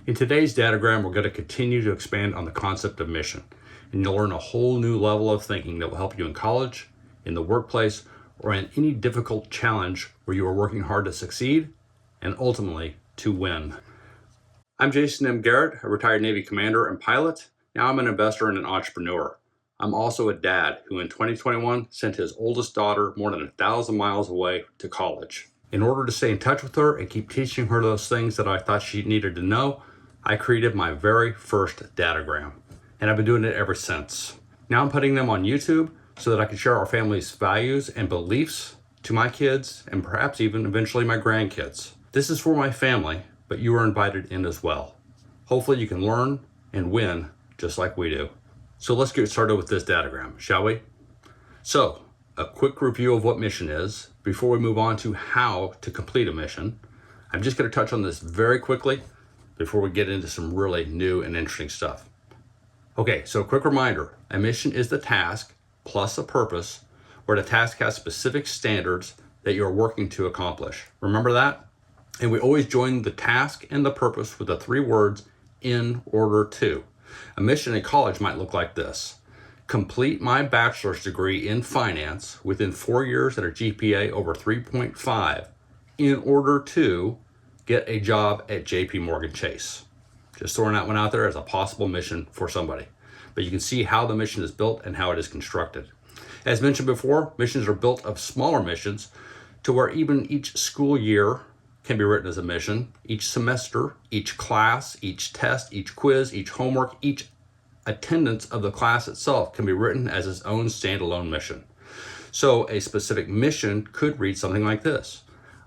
In today's Dadogram, we're going to continue to expand on the concept of mission, and you'll learn a whole new level of thinking that will help you in college, in the workplace, or in any difficult challenge where you are working hard to succeed and ultimately to win. I'm Jason M. Garrett, a retired Navy commander and pilot. Now I'm an investor and an entrepreneur. I'm also a dad who in 2021 sent his oldest daughter more than 1,000 miles away to college. In order to stay in touch with her and keep teaching her those things that I thought she needed to know, I created my very first Dadogram, and I've been doing it ever since. Now I'm putting them on YouTube so that I can share our family's values and beliefs to my kids and perhaps even eventually my grandkids. This is for my family, but you are invited in as well. Hopefully you can learn and win just like we do. So let's get started with this Dadogram, shall we? So, a quick review of what mission is before we move on to how to complete a mission. I'm just going to touch on this very quickly before we get into some really new and interesting stuff. Okay, so a quick reminder, a mission is the task plus a purpose where the task has specific standards that you're working to accomplish. Remember that? And we always join the task and the purpose with the 3 words, in order to. A mission in college might look like this. Complete my bachelor's degree in finance within 4 years at a GPA over 3.5 in order to get a job at JP Morgan Chase. Just throwing that one out there as a possible mission for somebody. But you can see how the mission is built and how it is constructed. As mentioned before, missions are built of smaller missions to where even each school year can be written as a mission. Each semester, each class, each test, each quiz, each homework, each attendance of the class itself can be written as its own standalone mission. So a specific mission could read something like this.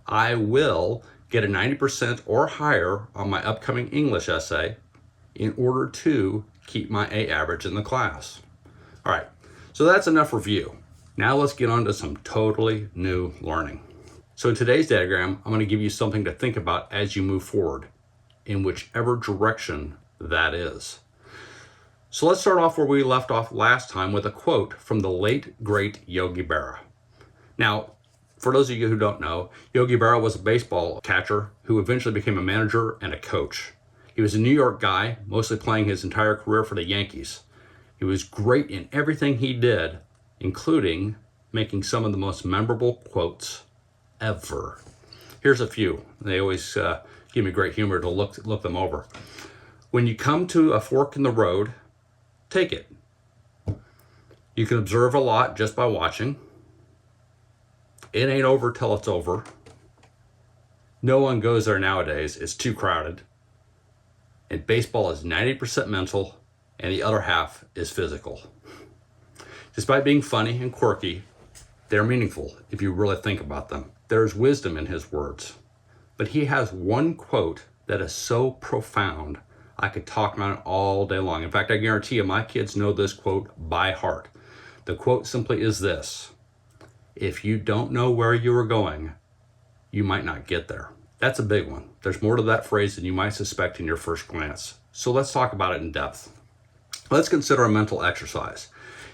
I will get a 90% or higher on my upcoming English essay in order to keep my A average in the class. All right, so that's enough review. Now let's get on to some totally new learning. So in today's Dadogram, I'm going to give you something to think about as you move forward, in whichever direction that is. So let's start off where we left off last time with a quote from the late, great Yogi Berra. Now, for those of you who don't know, Yogi Berra was a baseball catcher who eventually became a manager and a coach. He was a New York guy, mostly playing his entire career for the Yankees. He was great in everything he did, including making some of the most memorable quotes ever. Here's a few. They always give me great humor to look them over. When you come to a fork in the road, take it. You can observe a lot just by watching. It ain't over till it's over. No one goes there nowadays. It's too crowded. And baseball is 90% mental and the other half is physical. Despite being funny and quirky, they're meaningful if you really think about them. There's wisdom in his words. But he has one quote that is so profound, I could talk on it all day long. In fact, I guarantee you my kids know this quote by heart. The quote simply is this: if you don't know where you are going, you might not get there. That's a big one. There's more to that phrase than you might suspect in your first glance. So let's talk about it in depth. Let's consider a mental exercise.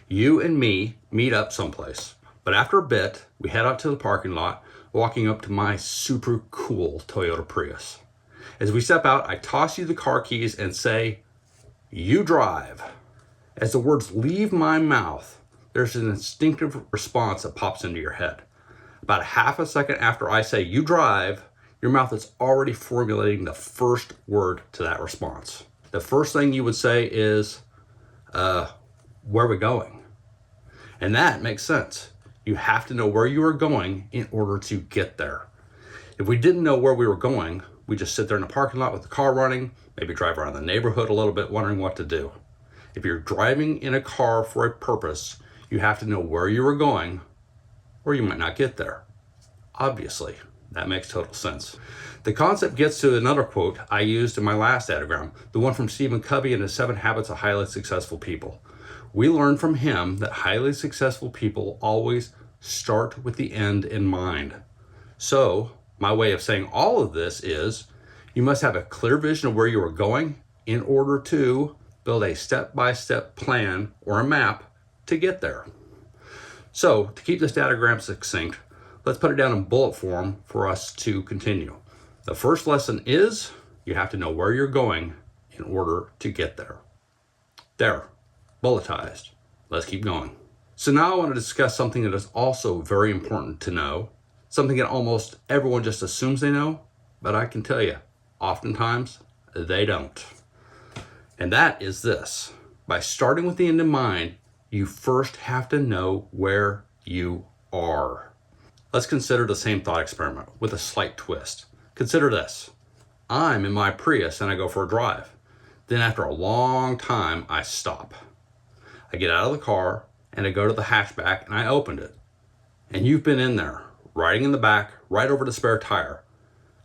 You and me meet up someplace, but after a bit, we head out to the parking lot, walking up to my super cool Toyota Prius. As we step out, I toss you the car keys and say, you drive. As the words leave my mouth, there's an instinctive response that pops into your head. About a half a second after I say, you drive, your mouth is already formulating the first word to that response. The first thing you would say is, where are we going? And that makes sense. You have to know where you are going in order to get there. If we didn't know where we were going, we just sit there in the parking lot with the car running, maybe drive around the neighborhood a little bit wondering what to do. If you're driving in a car for a purpose, you have to know where you are going or you might not get there. Obviously, that makes total sense. The concept gets to another quote I used in my last Dadogram, the one from Stephen Covey in his 7 Habits of Highly Successful People. We learn from him that highly successful people always start with the end in mind. So, my way of saying all of this is, you must have a clear vision of where you are going in order to build a step-by-step plan or a map to get there. So, to keep this Dadogram succinct, let's put it down in bullet form for us to continue. The first lesson is, You have to know where you're going in order to get there. There, bulletized. Let's keep going. So now I want to discuss something that is also very important to know, something that almost everyone just assumes they know, but I can tell you, oftentimes they don't. And that is this. By starting with the end in mind, you first have to know where you are. Let's consider the same thought experiment with a slight twist. Consider this. I'm in my Prius and I go for a drive. Then after a long time, I stop. I get out of the car and I go to the hatchback and I opened it. And you've been in there, riding in the back, right over the spare tire.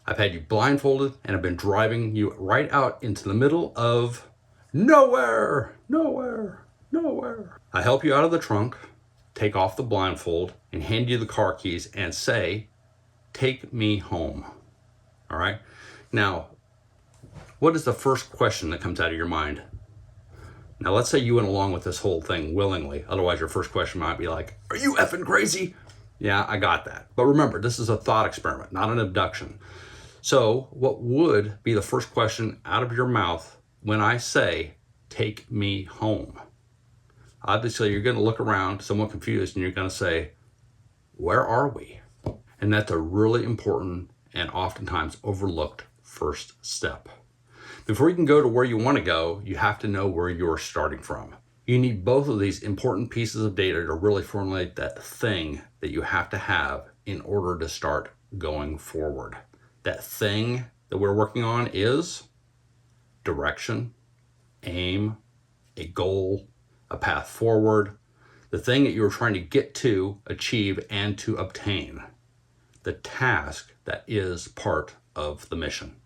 I've had you blindfolded and I've been driving you right out into the middle of nowhere. I help you out of the trunk, take off the blindfold, and hand you the car keys and say, take me home. All right? Now, what is the first question that comes out of your mind? Now, let's say you went along with this whole thing willingly. Otherwise, your first question might be like, are you effing crazy? Yeah, I got that. But remember, this is a thought experiment, not an abduction. So what would be the first question out of your mouth when I say, take me home? Obviously, you're going to look around somewhat confused and you're going to say, where are we? And that's a really important and oftentimes overlooked first step. Before you can go to where you want to go, you have to know where you're starting from. You need both of these important pieces of data to really formulate that thing that you have to have in order to start going forward. That thing that we're working on is direction, aim, a goal, a path forward, the thing that you're trying to get to, achieve, and to obtain. The task that is part of the mission.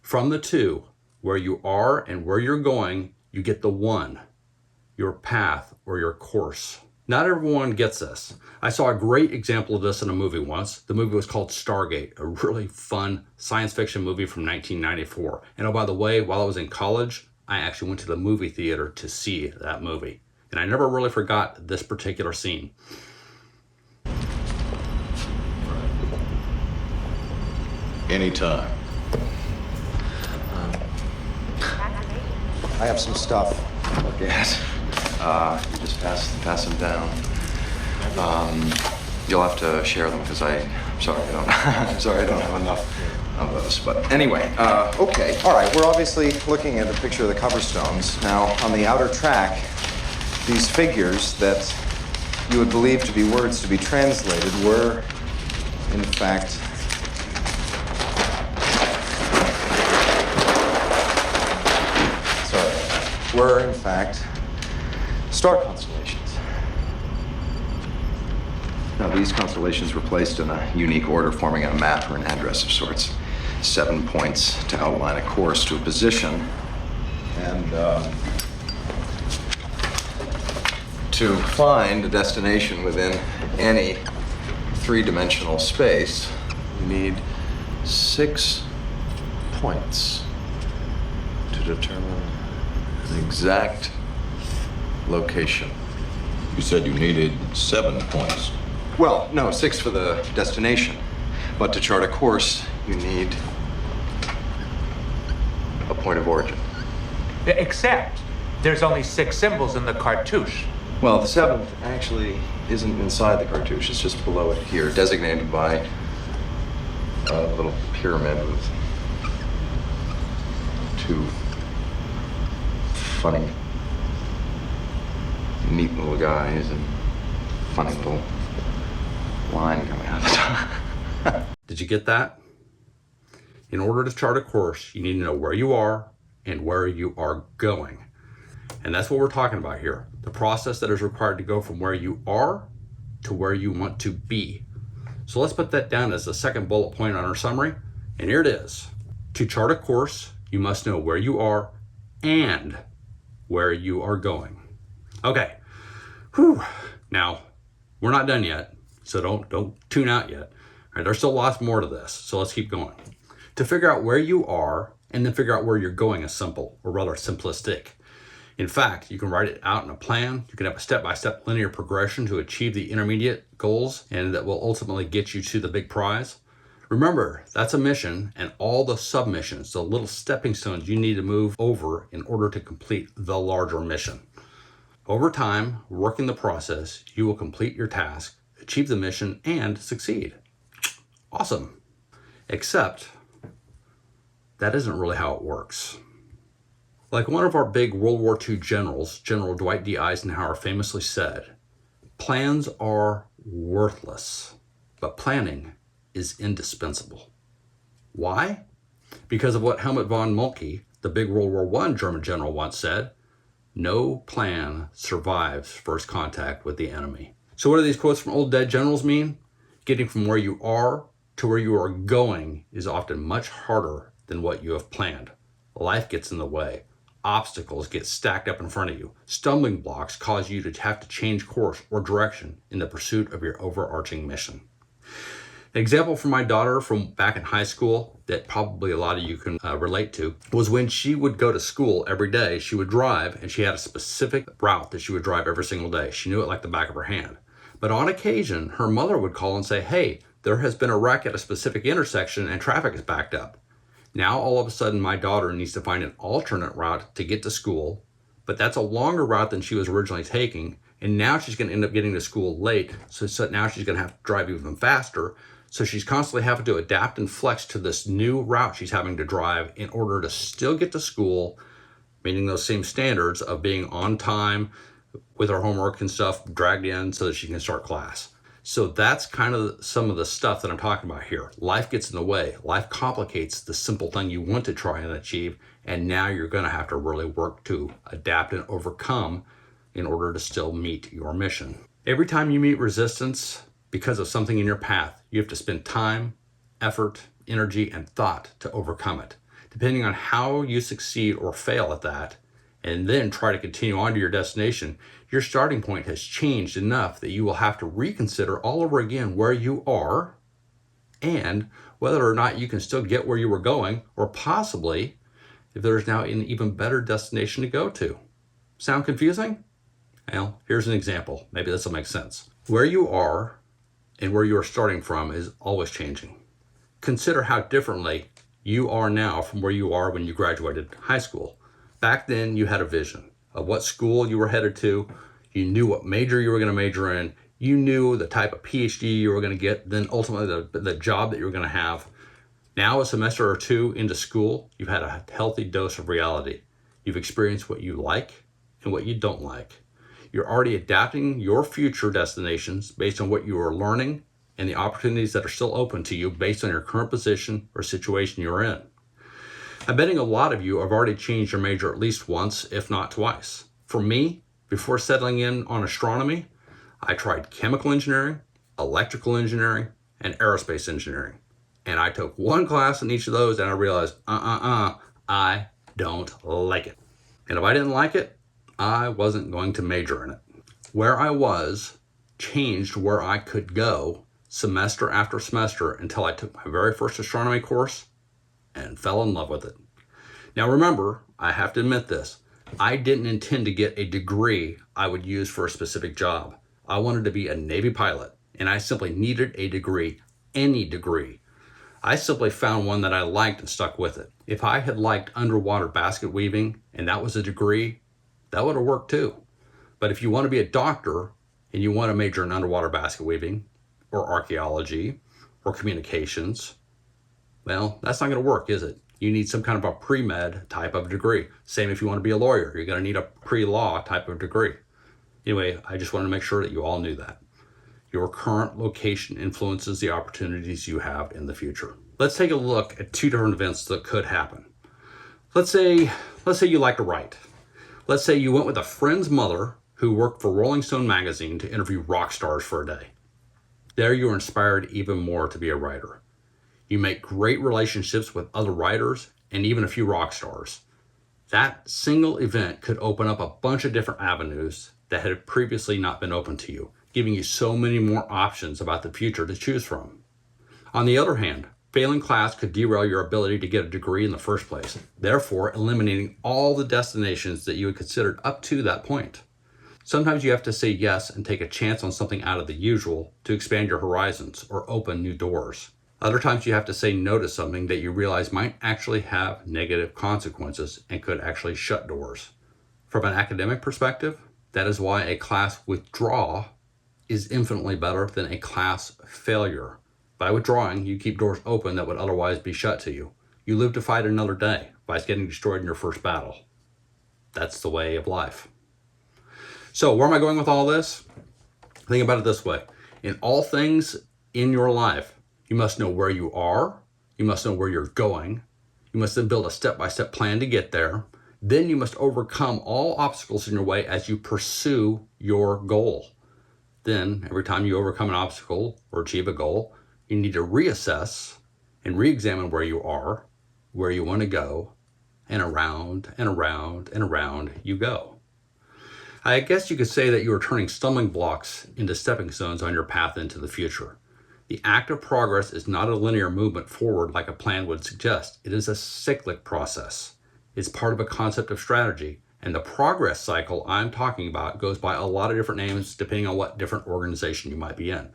From the two, where you are and where you're going, you get the one, your path or your course. Not everyone gets this. I saw a great example of this in a movie once. The movie was called Stargate, a really fun science fiction movie from 1994. And oh, by the way, while I was in college, I actually went to the movie theater to see that movie. And I never really forgot this particular scene. Anytime. I have some stuff. Look at. You just pass them down. You'll have to share them because I'm sorry I don't have enough of those. But anyway, okay. All right, we're obviously looking at the picture of the cover stones. Now, on the outer track, these figures that you would believe to be words to be translated were, in fact, star constellations. Now, these constellations were placed in a unique order, forming a map or an address of sorts. 7 points to outline a course to a position, and to find a destination within any three-dimensional space, you need 6 points to determine the exact location. You said you needed 7 points. Well, no, 6 for the destination. But to chart a course, you need a point of origin. Except there's only 6 symbols in the cartouche. Well, the 7th actually isn't inside the cartouche. It's just below it here, designated by a little pyramid with 2 funny, neat little guys and funny little line coming out of the top. Did you get that? In order to chart a course, you need to know where you are and where you are going. And that's what we're talking about here. The process that is required to go from where you are to where you want to be. So let's put that down as the second bullet point on our summary. And here it is. To chart a course, you must know where you are and where you are going. Okay. Whew. Now, we're not done yet, so don't tune out yet. All right, there's still lots more to this, so let's keep going. To figure out where you are and then figure out where you're going is simple, or rather simplistic. In fact, you can write it out in a plan. You can have a step-by-step linear progression to achieve the intermediate goals, and that will ultimately get you to the big prize. Remember, that's a mission and all the submissions, the little stepping stones you need to move over in order to complete the larger mission. Over time, working the process, you will complete your task, achieve the mission, and succeed. Awesome. Except, that isn't really how it works. Like one of our big World War II generals, General Dwight D. Eisenhower, famously said, "Plans are worthless, but planning is indispensable." Why? Because of what Helmut von Moltke, the big World War I German general, once said, "No plan survives first contact with the enemy." So what do these quotes from old dead generals mean? Getting from where you are to where you are going is often much harder than what you have planned. Life gets in the way. Obstacles get stacked up in front of you. Stumbling blocks cause you to have to change course or direction in the pursuit of your overarching mission. An example from my daughter from back in high school that probably a lot of you can relate to was when she would go to school every day. She would drive, and she had a specific route that she would drive every single day. She knew it like the back of her hand. But on occasion, her mother would call and say, "Hey, there has been a wreck at a specific intersection and traffic is backed up." Now, all of a sudden, my daughter needs to find an alternate route to get to school, but that's a longer route than she was originally taking. And now she's going to end up getting to school late. So now she's going to have to drive even faster. So she's constantly having to adapt and flex to this new route she's having to drive in order to still get to school, meeting those same standards of being on time with her homework and stuff dragged in so that she can start class. So that's kind of some of the stuff that I'm talking about here. Life gets in the way. Life complicates the simple thing you want to try and achieve. And now you're going to have to really work to adapt and overcome in order to still meet your mission. Every time you meet resistance because of something in your path, you have to spend time, effort, energy, and thought to overcome it. Depending on how you succeed or fail at that, and then try to continue on to your destination, your starting point has changed enough that you will have to reconsider all over again where you are and whether or not you can still get where you were going, or possibly if there's now an even better destination to go to. Sound confusing? Well, here's an example. Maybe this will make sense. Where you are and where you are starting from is always changing. Consider how differently you are now from where you are when you graduated high school. Back then, you had a vision of what school you were headed to. You knew what major you were going to major in. You knew the type of PhD you were going to get, then ultimately the job that you were going to have. Now, a semester or two into school, you've had a healthy dose of reality. You've experienced what you like and what you don't like. You're already adapting your future destinations based on what you are learning and the opportunities that are still open to you based on your current position or situation you're in. I'm betting a lot of you have already changed your major at least once, if not twice. For me, before settling in on astronomy, I tried chemical engineering, electrical engineering, and aerospace engineering. And I took one class in each of those and I realized, I don't like it. And if I didn't like it, I wasn't going to major in it. Where I was changed where I could go semester after semester until I took my very first astronomy course and fell in love with it. Now remember, I have to admit this, I didn't intend to get a degree I would use for a specific job. I wanted to be a Navy pilot, and I simply needed a degree, any degree. I simply found one that I liked and stuck with it. If I had liked underwater basket weaving and that was a degree, that would have worked too. But if you want to be a doctor and you want to major in underwater basket weaving or archaeology or communications, well, that's not going to work, is it? You need some kind of a pre-med type of degree. Same if you want to be a lawyer, you're going to need a pre-law type of degree. Anyway, I just wanted to make sure that you all knew that. Your current location influences the opportunities you have in the future. Let's take a look at two different events that could happen. Let's say you like to write. Let's say you went with a friend's mother who worked for Rolling Stone magazine to interview rock stars for a day. There you are inspired even more to be a writer. You make great relationships with other writers and even a few rock stars. That single event could open up a bunch of different avenues that had previously not been open to you, giving you so many more options about the future to choose from. On the other hand, failing class could derail your ability to get a degree in the first place, therefore eliminating all the destinations that you had considered up to that point. Sometimes you have to say yes and take a chance on something out of the usual to expand your horizons or open new doors. Other times you have to say no to something that you realize might actually have negative consequences and could actually shut doors. From an academic perspective, that is why a class withdraw is infinitely better than a class failure. By withdrawing, you keep doors open that would otherwise be shut to you. You live to fight another day by getting destroyed in your first battle. That's the way of life. So where am I going with all this? Think about it this way. In all things in your life, you must know where you are. You must know where you're going. You must then build a step-by-step plan to get there. Then you must overcome all obstacles in your way as you pursue your goal. Then, every time you overcome an obstacle or achieve a goal, you need to reassess and re-examine where you are, where you want to go, and around and around and around you go. I guess you could say that you are turning stumbling blocks into stepping stones on your path into the future. The act of progress is not a linear movement forward like a plan would suggest. It is a cyclic process. It's part of a concept of strategy. And the progress cycle I'm talking about goes by a lot of different names depending on what different organization you might be in.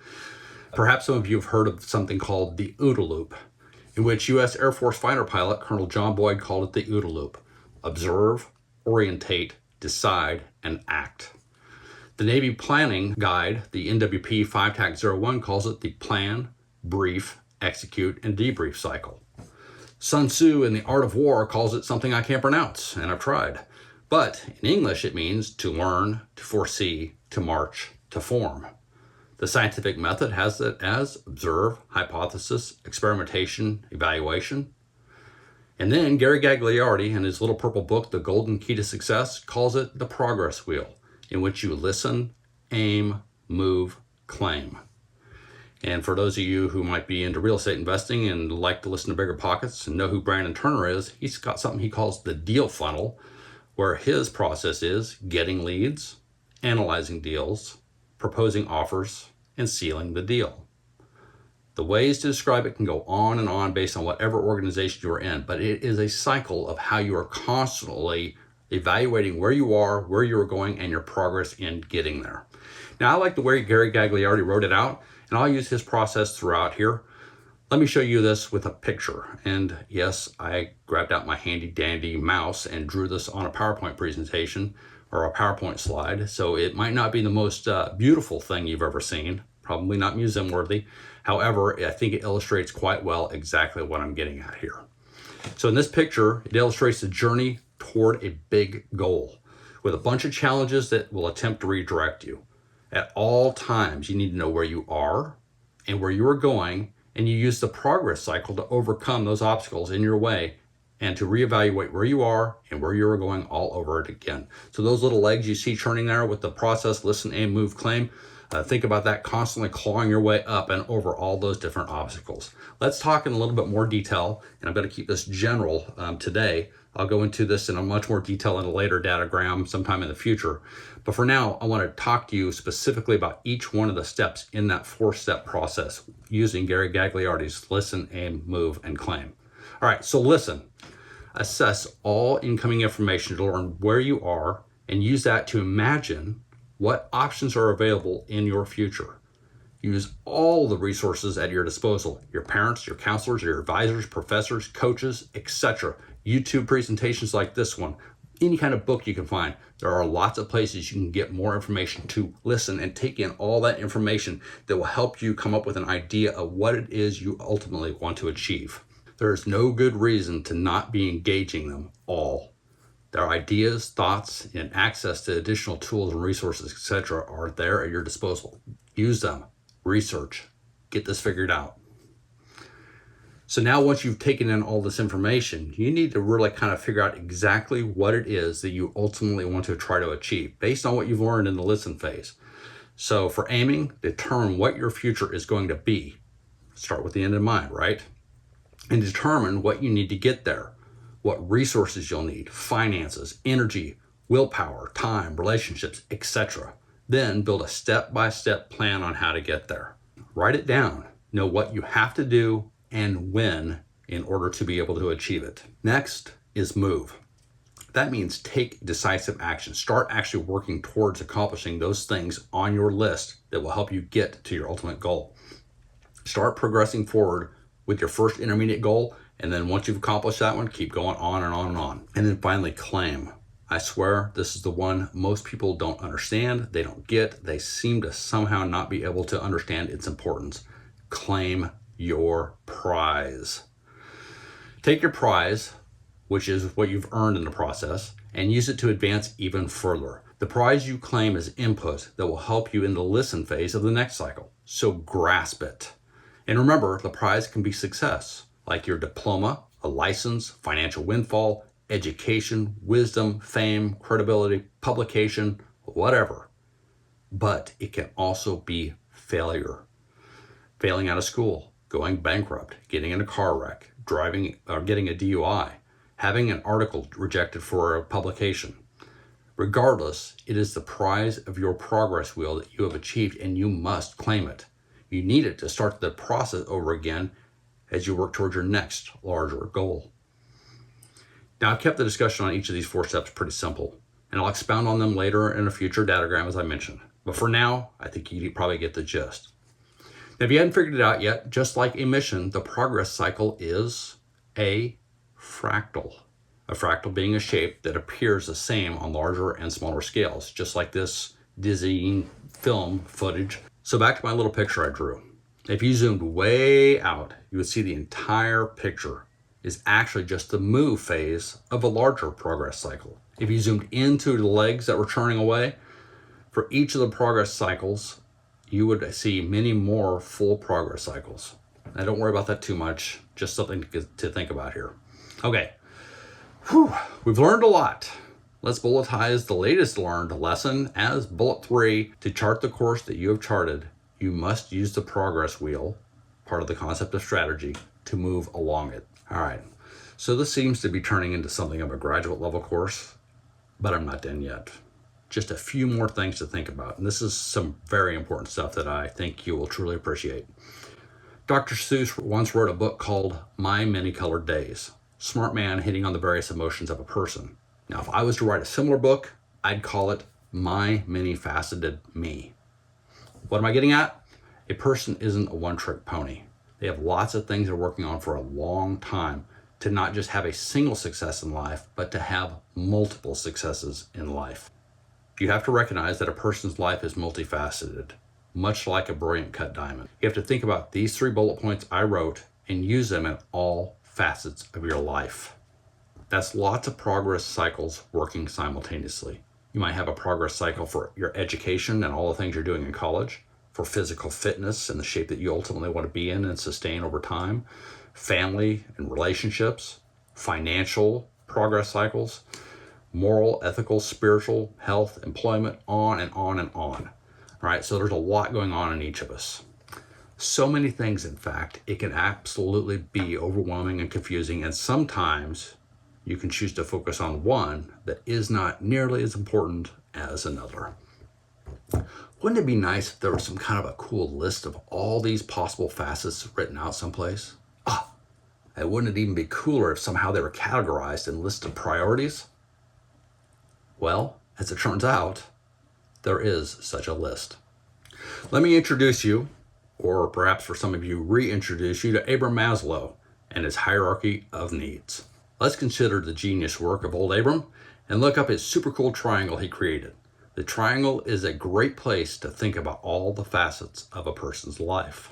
Perhaps some of you have heard of something called the OODA loop, in which U.S. Air Force fighter pilot Colonel John Boyd called it the OODA loop. Observe, orientate, decide, and act. The Navy Planning Guide, the NWP 5-TAC-01, calls it the plan, brief, execute, and debrief cycle. Sun Tzu in The Art of War calls it something I can't pronounce, and I've tried. But in English, it means to learn, to foresee, to march, to form. The scientific method has it as observe, hypothesis, experimentation, evaluation. And then Gary Gagliardi, in his little purple book, The Golden Key to Success, calls it the progress wheel, in which you listen, aim, move, claim. And for those of you who might be into real estate investing and like to listen to Bigger Pockets and know who Brandon Turner is, he's got something he calls the deal funnel, where his process is getting leads, analyzing deals, proposing offers, and sealing the deal. The ways to describe it can go on and on based on whatever organization you're in, but it is a cycle of how you are constantly evaluating where you are, where you're going, and your progress in getting there. Now, I like the way Gary Gagliardi wrote it out, and I'll use his process throughout here. Let me show you this with a picture. And yes, I grabbed out my handy dandy mouse and drew this on a PowerPoint presentation or a PowerPoint slide. So it might not be the most beautiful thing you've ever seen, probably not museum worthy. However, I think it illustrates quite well exactly what I'm getting at here. So in this picture, it illustrates the journey toward a big goal with a bunch of challenges that will attempt to redirect you. At all times, you need to know where you are and where you are going, and you use the progress cycle to overcome those obstacles in your way and to reevaluate where you are and where you're going all over it again. So those little legs you see turning there with the process, listen, aim, move, claim, think about that constantly clawing your way up and over all those different obstacles. Let's talk in a little bit more detail, and I'm going to keep this general today. I'll go into this in a much more detail in a later Dadogram sometime in the future. But for now, I want to talk to you specifically about each one of the steps in that 4-step process using Gary Gagliardi's listen, aim, move, and claim. All right, so listen. Assess all incoming information to learn where you are and use that to imagine what options are available in your future. Use all the resources at your disposal, your parents, your counselors, your advisors, professors, coaches, etc. YouTube presentations like this one, any kind of book you can find. There are lots of places you can get more information to listen and take in all that information that will help you come up with an idea of what it is you ultimately want to achieve. There is no good reason to not be engaging them all. Their ideas, thoughts, and access to additional tools and resources, etc. are there at your disposal. Use them, research, get this figured out. So now once you've taken in all this information, you need to really kind of figure out exactly what it is that you ultimately want to try to achieve based on what you've learned in the listen phase. So for aiming, determine what your future is going to be. Start with the end in mind, right? And determine what you need to get there, what resources you'll need, finances, energy, willpower, time, relationships, etc. Then build a step-by-step plan on how to get there. Write it down. Know what you have to do and when in order to be able to achieve it. Next is move. That means take decisive action. Start actually working towards accomplishing those things on your list that will help you get to your ultimate goal. Start progressing forward with your first intermediate goal. And then once you've accomplished that one, keep going on and on and on. And then finally, claim. I swear this is the one most people don't understand. They don't get. They seem to somehow not be able to understand its importance. Claim your prize. Take your prize, which is what you've earned in the process, and use it to advance even further. The prize you claim is input that will help you in the listen phase of the next cycle. So grasp it. And remember, the prize can be success, like your diploma, a license, financial windfall, education, wisdom, fame, credibility, publication, whatever. But it can also be failure. Failing out of school, going bankrupt, getting in a car wreck, driving or getting a DUI, having an article rejected for a publication. Regardless, it is the prize of your progress wheel that you have achieved, and you must claim it. You need it to start the process over again as you work towards your next larger goal. Now, I've kept the discussion on each of these 4 steps pretty simple, and I'll expound on them later in a future Dadogram as I mentioned. But for now, I think you probably get the gist. Now, if you hadn't figured it out yet, just like a mission, the progress cycle is a fractal. A fractal being a shape that appears the same on larger and smaller scales, just like this dizzying film footage. So back to my little picture I drew. If you zoomed way out, you would see the entire picture is actually just the move phase of a larger progress cycle. If you zoomed into the legs that were churning away, for each of the progress cycles, you would see many more full progress cycles. Now, don't worry about that too much, just something to think about here. Okay, we've learned a lot. Let's bulletize the latest learned lesson as bullet 3. To chart the course that you have charted, you must use the progress wheel, part of the concept of strategy, to move along it. All right, so this seems to be turning into something of a graduate level course, but I'm not done yet. Just a few more things to think about, and this is some very important stuff that I think you will truly appreciate. Dr. Seuss once wrote a book called My Many Colored Days. Smart man hitting on the various emotions of a person. Now, if I was to write a similar book, I'd call it My Many Faceted Me. What am I getting at? A person isn't a one-trick pony. They have lots of things they're working on for a long time to not just have a single success in life, but to have multiple successes in life. You have to recognize that a person's life is multifaceted, much like a brilliant cut diamond. You have to think about these 3 bullet points I wrote and use them in all facets of your life. That's lots of progress cycles working simultaneously. You might have a progress cycle for your education and all the things you're doing in college, for physical fitness and the shape that you ultimately want to be in and sustain over time, family and relationships, financial progress cycles, moral, ethical, spiritual, health, employment, on and on and on. All right, so there's a lot going on in each of us. So many things, in fact, it can absolutely be overwhelming and confusing, and sometimes you can choose to focus on one that is not nearly as important as another. Wouldn't it be nice if there was some kind of a cool list of all these possible facets written out someplace? And wouldn't it even be cooler if somehow they were categorized in lists of priorities? Well, as it turns out, there is such a list. Let me introduce you, or perhaps for some of you, reintroduce you to Abraham Maslow and his Hierarchy of Needs. Let's consider the genius work of old Abram and look up his super cool triangle he created. The triangle is a great place to think about all the facets of a person's life.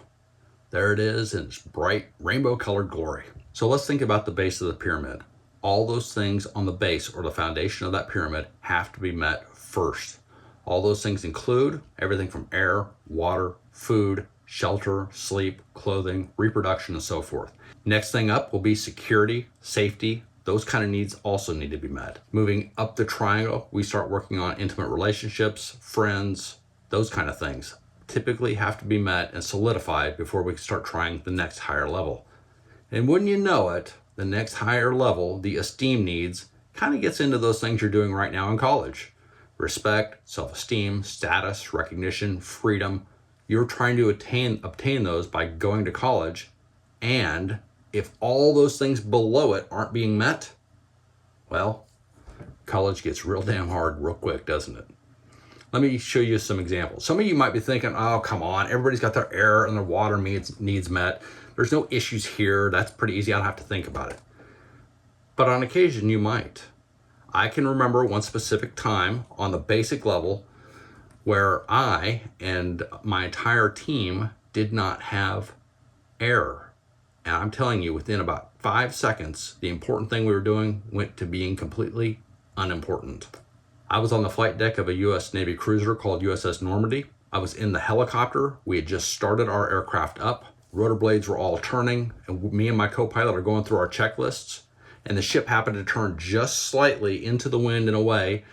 There it is in its bright rainbow-colored glory. So let's think about the base of the pyramid. All those things on the base or the foundation of that pyramid have to be met first. All those things include everything from air, water, food, shelter, sleep, clothing, reproduction, and so forth. Next thing up will be security, safety. Those kind of needs also need to be met. Moving up the triangle, we start working on intimate relationships, friends, those kind of things. Typically have to be met and solidified before we can start trying the next higher level. And wouldn't you know it, the next higher level, the esteem needs, kind of gets into those things you're doing right now in college. Respect, self-esteem, status, recognition, freedom. You're trying to obtain those by going to college, and if all those things below it aren't being met, well, college gets real damn hard real quick, doesn't it? Let me show you some examples. Some of you might be thinking, oh, come on, everybody's got their air and their water needs met. There's no issues here. That's pretty easy. I don't have to think about it. But on occasion, you might. I can remember one specific time on the basic level where I and my entire team did not have air. And I'm telling you, within about 5 seconds, the important thing we were doing went to being completely unimportant. I was on the flight deck of a U.S. Navy cruiser called USS Normandy. I was in the helicopter. We had just started our aircraft up. Rotor blades were all turning, and me and my co-pilot are going through our checklists. And the ship happened to turn just slightly into the wind in a way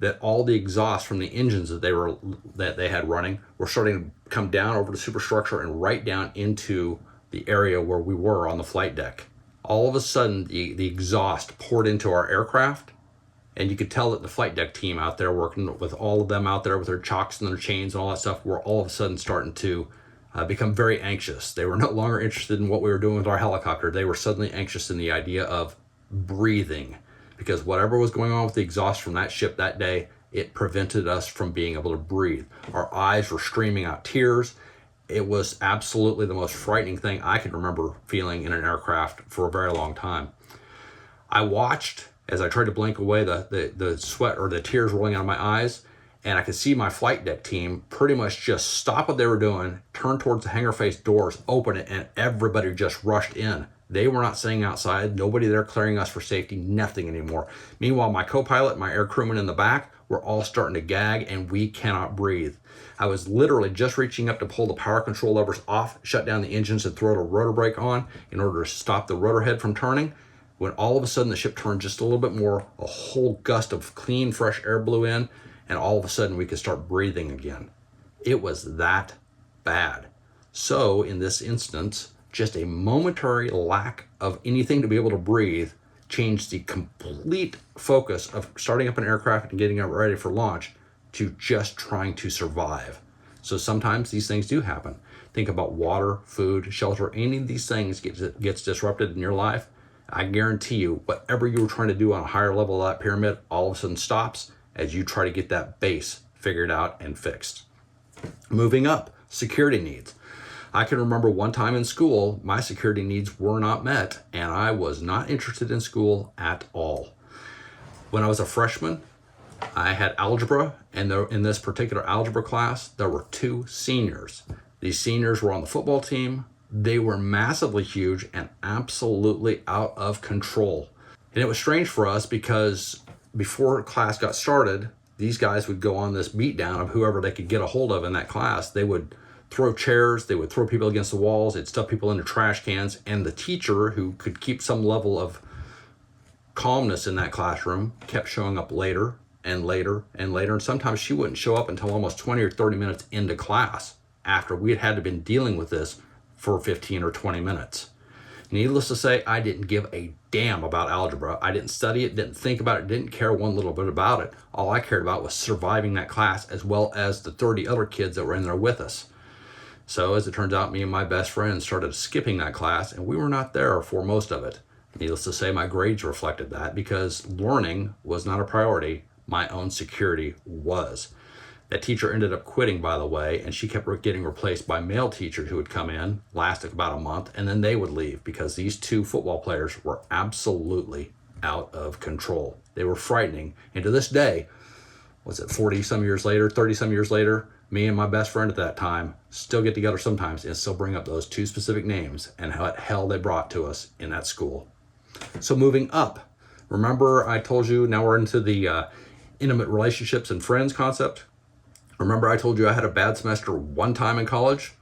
that all the exhaust from the engines that they had running were starting to come down over the superstructure and right down into the area where we were on the flight deck. All of a sudden, the exhaust poured into our aircraft, and you could tell that the flight deck team out there, working with all of them out there with their chocks and their chains and all that stuff, were all of a sudden starting to become very anxious. They were no longer interested in what we were doing with our helicopter. They were suddenly anxious in the idea of breathing, because whatever was going on with the exhaust from that ship that day, it prevented us from being able to breathe. Our eyes were streaming out tears. It was absolutely the most frightening thing I can remember feeling in an aircraft for a very long time. I watched as I tried to blink away the sweat or the tears rolling out of my eyes, and I could see my flight deck team pretty much just stop what they were doing, turn towards the hangar face doors, open it, and everybody just rushed in. They were not staying outside, nobody there clearing us for safety, nothing anymore. Meanwhile, my co-pilot, my air crewman in the back, were all starting to gag, and we cannot breathe. I was literally just reaching up to pull the power control levers off, shut down the engines, and throw a rotor brake on in order to stop the rotor head from turning, when all of a sudden the ship turned just a little bit more, a whole gust of clean, fresh air blew in, and all of a sudden we could start breathing again. It was that bad. So in this instance, just a momentary lack of anything to be able to breathe changed the complete focus of starting up an aircraft and getting it ready for launch to just trying to survive. So sometimes these things do happen. Think about water, food, shelter, any of these things gets disrupted in your life. I guarantee you, whatever you were trying to do on a higher level of that pyramid, all of a sudden stops as you try to get that base figured out and fixed. Moving up, security needs. I can remember one time in school, my security needs were not met, and I was not interested in school at all. When I was a freshman, I had algebra, and in this particular algebra class, there were 2 seniors. These seniors were on the football team. They were massively huge and absolutely out of control. And it was strange for us because before class got started, these guys would go on this beatdown of whoever they could get a hold of in that class. They would throw chairs, they would throw people against the walls, they'd stuff people into trash cans, and the teacher, who could keep some level of calmness in that classroom, kept showing up later and later and later, and sometimes she wouldn't show up until almost 20 or 30 minutes into class after we had to been dealing with this for 15 or 20 minutes. Needless to say, I didn't give a damn about algebra. I didn't study it, didn't think about it, didn't care one little bit about it. All I cared about was surviving that class as well as the 30 other kids that were in there with us. So as it turns out, me and my best friend started skipping that class, and we were not there for most of it. Needless to say, my grades reflected that because learning was not a priority. My own security was. That teacher ended up quitting, by the way, and she kept getting replaced by male teachers who would come in, lasted about a month, and then they would leave because these 2 football players were absolutely out of control. They were frightening. And to this day, 40 some years later, 30 some years later, me and my best friend at that time still get together sometimes and still bring up those 2 specific names and what hell they brought to us in that school. So moving up, remember I told you now we're into the intimate relationships and friends concept. Remember I told you I had a bad semester one time in college?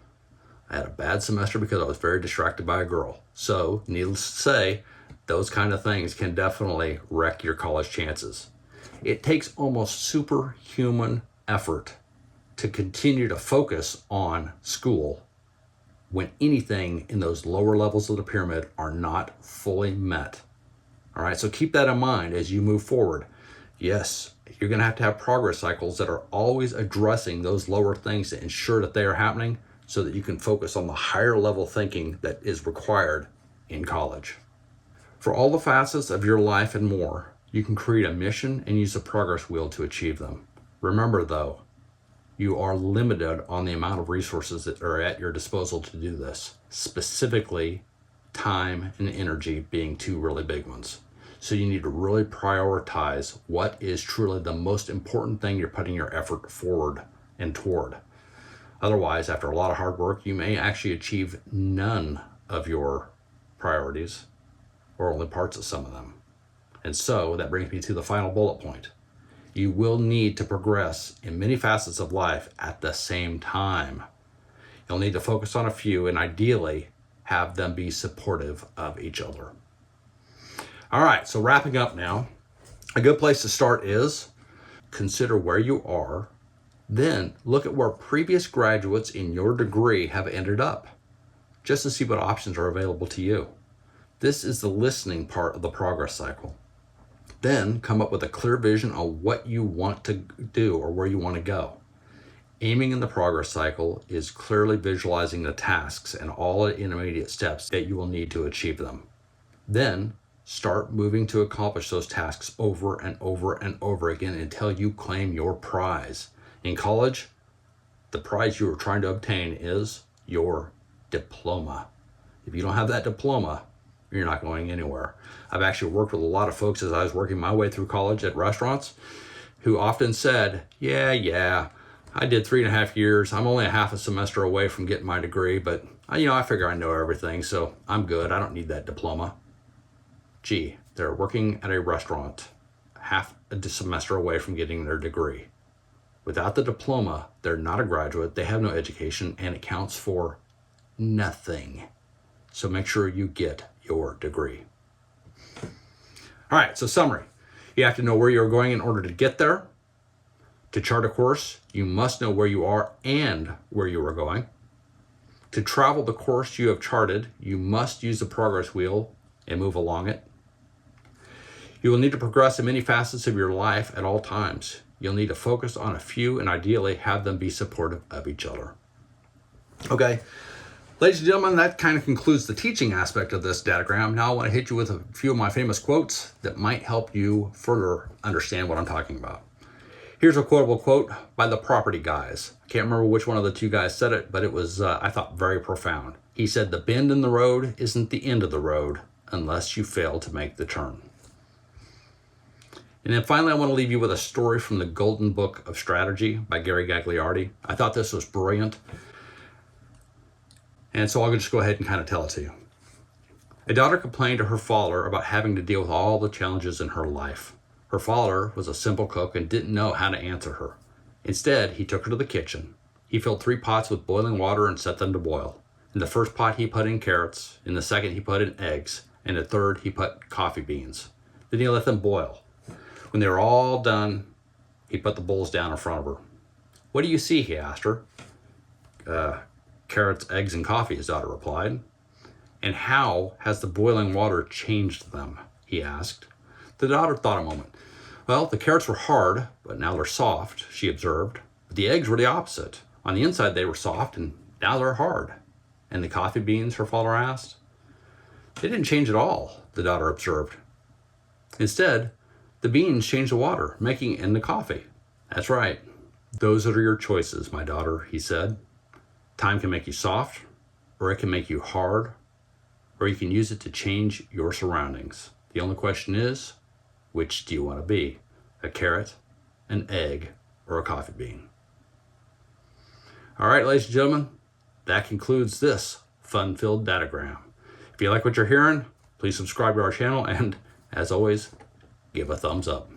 I had a bad semester because I was very distracted by a girl. So needless to say, those kind of things can definitely wreck your college chances. It takes almost superhuman effort to continue to focus on school when anything in those lower levels of the pyramid are not fully met. All right, so keep that in mind as you move forward. Yes, you're going to have progress cycles that are always addressing those lower things to ensure that they are happening so that you can focus on the higher level thinking that is required in college. For all the facets of your life and more, you can create a mission and use the progress wheel to achieve them. Remember though, you are limited on the amount of resources that are at your disposal to do this, specifically time and energy being two really big ones. So you need to really prioritize what is truly the most important thing you're putting your effort forward and toward. Otherwise, after a lot of hard work, you may actually achieve none of your priorities or only parts of some of them. And so that brings me to the final bullet point. You will need to progress in many facets of life at the same time. You'll need to focus on a few and ideally have them be supportive of each other. All right, so wrapping up now, a good place to start is consider where you are, then look at where previous graduates in your degree have ended up, just to see what options are available to you. This is the listening part of the progress cycle. Then come up with a clear vision of what you want to do or where you want to go. Aiming in the progress cycle is clearly visualizing the tasks and all the intermediate steps that you will need to achieve them. Then start moving to accomplish those tasks over and over and over again until you claim your prize. In college, the prize you are trying to obtain is your diploma. If you don't have that diploma, you're not going anywhere. I've actually worked with a lot of folks as I was working my way through college at restaurants who often said, yeah, I did 3.5 years. I'm only a half a semester away from getting my degree, but I figure I know everything, so I'm good. I don't need that diploma. Gee, they're working at a restaurant half a semester away from getting their degree. Without the diploma, they're not a graduate, they have no education, and it counts for nothing. So make sure you get your degree. All right, so summary. You have to know where you're going in order to get there. To chart a course, you must know where you are and where you are going. To travel the course you have charted, you must use the progress wheel and move along it. You will need to progress in many facets of your life at all times. You'll need to focus on a few and ideally have them be supportive of each other. Okay, ladies and gentlemen, that kind of concludes the teaching aspect of this Dadogram. Now I want to hit you with a few of my famous quotes that might help you further understand what I'm talking about. Here's a quotable quote by the Property Guys. I can't remember which one of the two guys said it, but it was, I thought, very profound. He said, "The bend in the road isn't the end of the road unless you fail to make the turn." And then finally, I want to leave you with a story from the Golden Book of Strategy by Gary Gagliardi. I thought this was brilliant. And so I'll just go ahead and kind of tell it to you. A daughter complained to her father about having to deal with all the challenges in her life. Her father was a simple cook and didn't know how to answer her. Instead, he took her to the kitchen. He filled 3 pots with boiling water and set them to boil. In the first pot, he put in carrots. In the second, he put in eggs. In the third, he put coffee beans. Then he let them boil. When they were all done, he put the bowls down in front of her. "What do you see?" he asked her. "Carrots, eggs, and coffee," his daughter replied. "And how has the boiling water changed them?" he asked. The daughter thought a moment. "Well, the carrots were hard, but now they're soft," she observed. "But the eggs were the opposite. On the inside they were soft, and now they're hard." "And the coffee beans?" her father asked. "They didn't change at all," the daughter observed. "Instead, the beans changed the water, making it into coffee." "That's right. Those are your choices, my daughter," he said. "Time can make you soft, or it can make you hard, or you can use it to change your surroundings. The only question is, which do you want to be? A carrot, an egg, or a coffee bean?" All right, ladies and gentlemen, that concludes this fun-filled Dadogram. If you like what you're hearing, please subscribe to our channel, and as always, give a thumbs up.